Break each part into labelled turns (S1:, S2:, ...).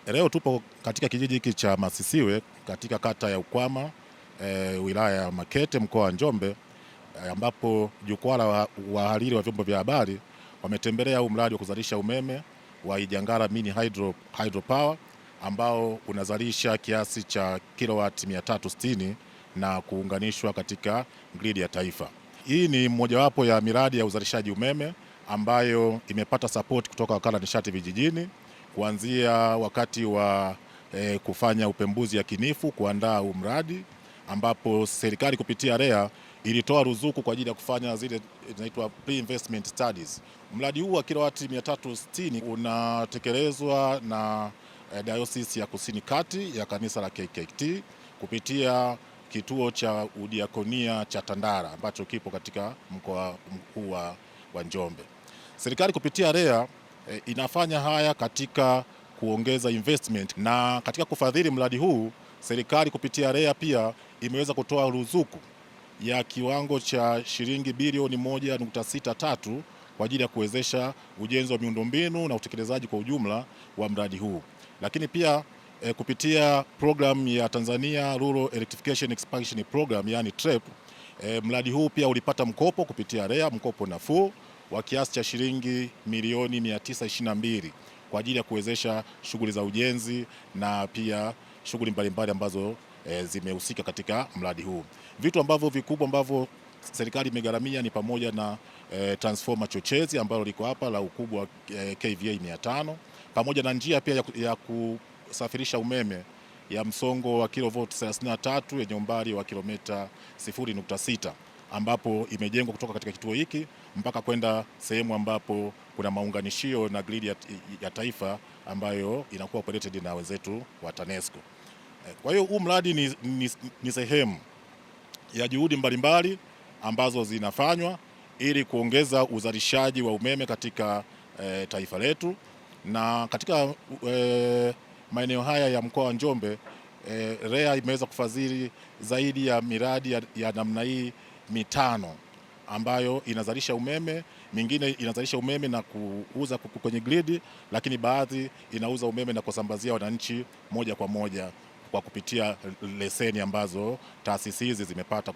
S1: Leo tupo katika kijiji hiki cha Masisiwe katika kata ya Ukwama, wilaya ya Makete, mkoa wa Njombe, ambapo jukwaa la wahariri wa vyombo vya habari wametembelea huu mradi wa kuzalisha umeme wa Ijangara Mini Hydropower ambao unazalisha kiasi cha kilowati 360 na kuunganishwa katika gridi ya taifa. Hii ni mojawapo ya miradi ya uzalishaji umeme ambayo imepata support kutoka Wakala Nishati Vijijini kuanzia wakati wa kufanya upembuzi yakinifu kuandaa huu mradi, ambapo serikali kupitia REA ilitoa ruzuku kwa ajili ya kufanya zile zinaitwa pre-investment studies. Mradi huu wa kilowati 360 unatekelezwa na Dayosisi ya Kusini Kati ya kanisa la KKKT kupitia kituo cha udiakonia cha Tandara ambacho kipo katika mkoa mkuu wa Njombe. Serikali kupitia REA inafanya haya katika kuongeza investment, na katika kufadhili mradi huu serikali kupitia REA pia imeweza kutoa ruzuku ya kiwango cha shilingi bilioni 1.63 kwa ajili ya kuwezesha ujenzi wa miundombinu na utekelezaji kwa ujumla wa mradi huu. Lakini pia kupitia program ya Tanzania Rural Electrification Expansion Program yani TREP, mradi huu pia ulipata mkopo kupitia REA, mkopo nafuu wa kiasi cha shilingi milioni 922 kwa ajili ya kuwezesha shughuli za ujenzi na pia shughuli mbalimbali ambazo zimehusika katika mradi huu. Vitu ambavyo vikubwa ambavyo serikali imegharamia ni pamoja na transformer chochezi ambalo liko hapa la ukubwa wa kVA 500 pamoja na njia pia ya kusafirisha umeme ya msongo wa kilovolt 33 yenye umbali wa kilomita 0.6 ambapo imejengwa kutoka katika kituo hiki mpaka kwenda sehemu ambapo kuna maunganishio na gridi ya taifa ambayo inakuwa operated na wenzetu wa TANESCO. Kwa hiyo huu mradi ni sehemu ya juhudi mbalimbali ambazo zinafanywa ili kuongeza uzalishaji wa umeme katika taifa letu, na katika maeneo haya ya mkoa wa Njombe REA imeweza kufadhili zaidi ya miradi ya namna hii 5 ambayo inazalisha umeme, mingine inazalisha umeme na kuuza kwenye gridi, lakini baadhi inauza umeme na kusambazia wananchi moja kwa moja kwa kupitia leseni ambazo taasisi hizi zimepata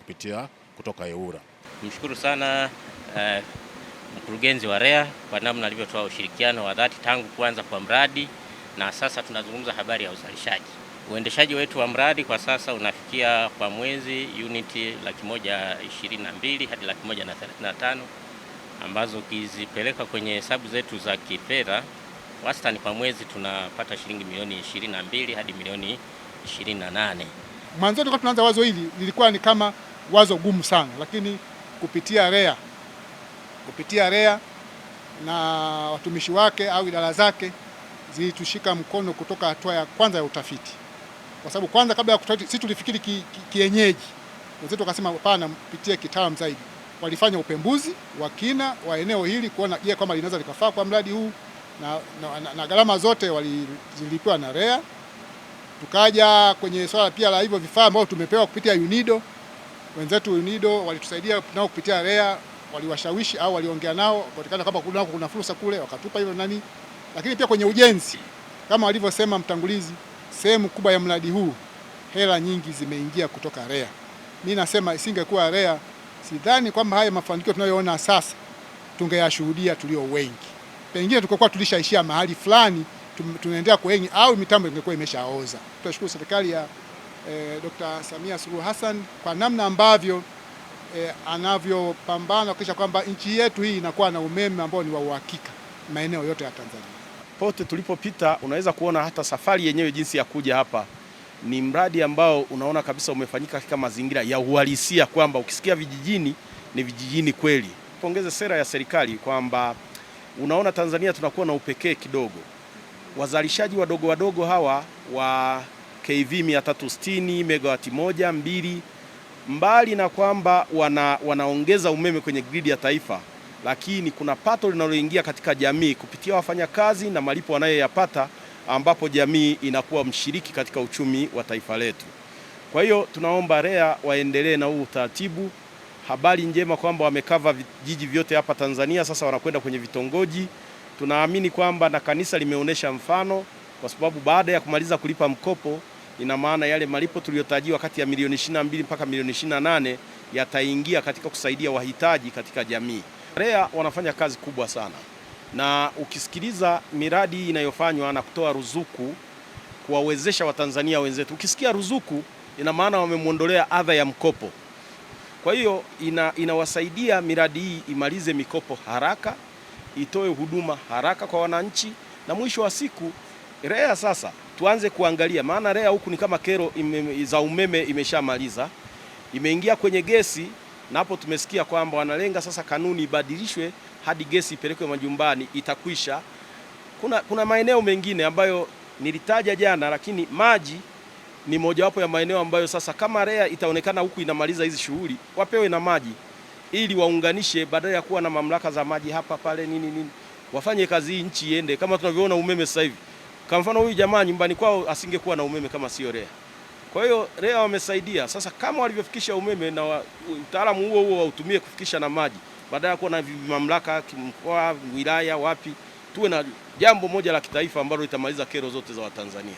S1: kutoka EWURA.
S2: Mshukuru sana mkurugenzi wa REA kwa namna alivyotoa ushirikiano wa dhati tangu kuanza kwa mradi, na sasa tunazungumza habari ya uzalishaji. Uendeshaji wetu wa mradi kwa sasa unafikia kwa mwezi uniti 122 hadi 135 ambazo ukizipeleka kwenye hesabu zetu za kifedha, wastani kwa mwezi tunapata shilingi milioni 22 hadi milioni 28.
S3: Mwanzo tulikuwa tunaanza wazo hili lilikuwa ni kama wazo gumu sana, lakini kupitia REA na watumishi wake au idara zake zilitushika mkono kutoka hatua ya kwanza ya utafiti. Kwa sababu kwanza kabla ya kutafiti sisi tulifikiri kienyeji. Wenzetu wakasema hapana, mpitie kitaalamu zaidi. Walifanya upembuzi wa kina wa eneo hili kuona je, kama linaweza likafaa kwa mradi huu na gharama zote zilipewa na REA. Tukaja kwenye swala pia la hivyo vifaa ambavyo tumepewa kupitia UNIDO. Wenzetu UNIDO walitusaidia nao kupitia REA, waliwashawishi au waliongea nao kuonekana kama kuna fursa kule, wakatupa hivyo nani. Lakini pia kwenye ujenzi kama walivyosema mtangulizi, sehemu kubwa ya mradi huu hela nyingi zimeingia kutoka REA. Mimi nasema isingekuwa REA, sidhani kwamba haya mafanikio tunayoona sasa tungeyashuhudia tulio wengi. Pengine tungekuwa tulishaishia mahali fulani, tunaendelea kuenyi au mitambo ingekuwa imeshaoza. Tunashukuru serikali ya Dr. Samia Suluhu Hassan kwa namna ambavyo anavyopambana kuhakikisha kwamba nchi yetu hii inakuwa na umeme ambao ni wa uhakika maeneo yote ya Tanzania.
S4: Pote tulipopita unaweza kuona hata safari yenyewe jinsi ya kuja hapa ni mradi ambao unaona kabisa umefanyika katika mazingira ya uhalisia, kwamba ukisikia vijijini ni vijijini kweli. Pongeze sera ya serikali kwamba unaona Tanzania tunakuwa na upekee kidogo. Wazalishaji wadogo hawa wa kV 360 megawati 1, 2, mbali na kwamba wanaongeza umeme kwenye gridi ya taifa, lakini kuna pato linaloingia katika jamii kupitia wafanyakazi na malipo wanayoyapata, ambapo jamii inakuwa mshiriki katika uchumi wa taifa letu. Kwa hiyo tunaomba REA waendelee na huu utaratibu. Habari njema kwamba wamekava vijiji vyote hapa Tanzania, sasa wanakwenda kwenye vitongoji. Tunaamini kwamba na kanisa limeonyesha mfano kwa sababu baada ya kumaliza kulipa mkopo, ina maana yale malipo tuliyotajiwa kati ya milioni 22 mpaka milioni 28 yataingia katika kusaidia wahitaji katika jamii. REA wanafanya kazi kubwa sana, na ukisikiliza miradi inayofanywa na kutoa ruzuku kuwawezesha Watanzania wenzetu, ukisikia ruzuku ina maana wamemwondolea adha ya mkopo. Kwa hiyo inawasaidia miradi hii imalize mikopo haraka, itoe huduma haraka kwa wananchi, na mwisho wa siku REA sasa tuanze kuangalia, maana REA huku ni kama kero za umeme imeshamaliza, imeingia kwenye gesi, na hapo tumesikia kwamba wanalenga sasa kanuni ibadilishwe hadi gesi ipelekwe majumbani, itakwisha. Kuna maeneo mengine ambayo nilitaja jana, lakini maji ni mojawapo ya maeneo ambayo sasa kama REA itaonekana huku inamaliza hizi shughuli, wapewe na maji ili waunganishe, badala ya kuwa na mamlaka za maji hapa pale nini, wafanye kazi hii, nchi iende kama tunavyoona umeme sasa hivi. Kwa mfano huyu jamaa nyumbani kwao asingekuwa na umeme kama sio REA. Kwa hiyo REA wamesaidia. Sasa kama walivyofikisha umeme na utaalamu huo wautumie kufikisha na maji, badala ya kuwa na mamlaka mkoa, wilaya, wapi, tuwe na jambo moja la kitaifa ambalo litamaliza kero zote za Watanzania.